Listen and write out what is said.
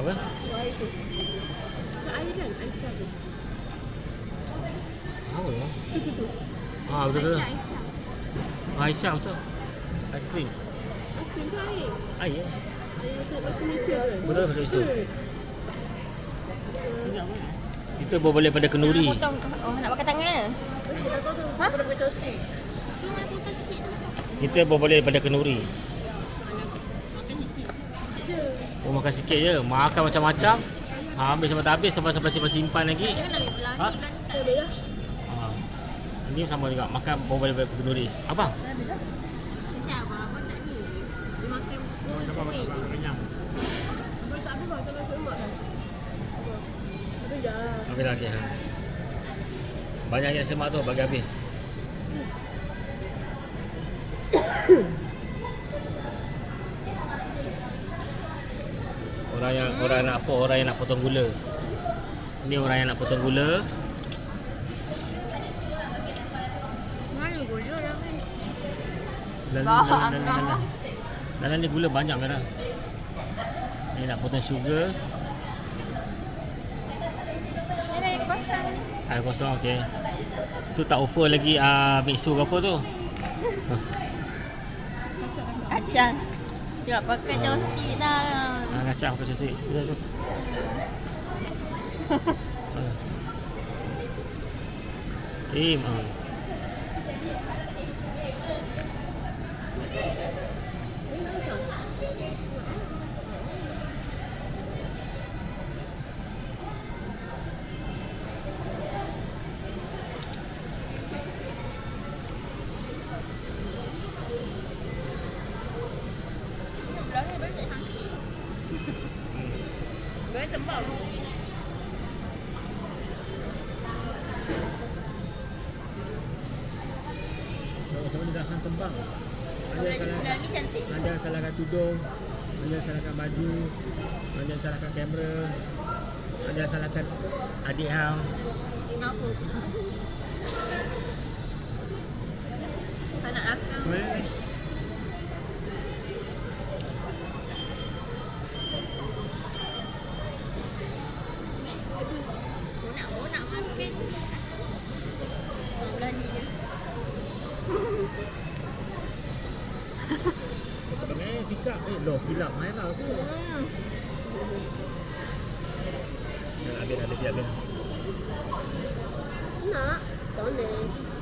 Apa? Air tu. Air kan? Air cabai. Apa ya? Tu. Betul. Aisyah betul. Aiskrim. Aiskrim ke air? Air. Air macam Malaysia kan? Betul isu. Kita boleh pada kenduri. Nak potong. Oh, nak pakai tangan ke? Ha? Pada macam stick. Tu nak potong sikit tu. Kita boleh pada kenduri. Makan sikit. Oh, makan sikit je. Makan macam-macam. Habis sampai tak habis sampai simpan lagi. Dia kan nak belani, Ha? belani tak Boleh lah. Ini sama juga. Makan boleh pada kenduri. Abang? Macam abang tak ni. Dia makan kuih. Kenyang. Abang tak apa bang, tak nak semak kan? Habis dah. Habis lagi. Banyak yang semak tu bagi habis. Orang yang nak potong gula. Ini orang yang nak potong gula. Mana gula yang ni? Dalam ni gula banyak merah. Ni nak potong sugar. Ni dah yang kosong. Air kosong okey. Tu tak offer lagi mixer ke apa tu? Kacang. Dia pakai joystick dah. Kacang pakai sisik. Tu. Belakang baru tak sangkit. Baru tembam. Macam mana dah tembang? Bulan ni cantik. Ada yang salahkan tudung, ada yang salahkan baju, ada yang salahkan kamera, ada yang salahkan adik hang. Kenapa? Tak nak rakam. Nak makan. Berani je. Fikap. Loh silap main lah aku. Habis. Nak? Tak boleh.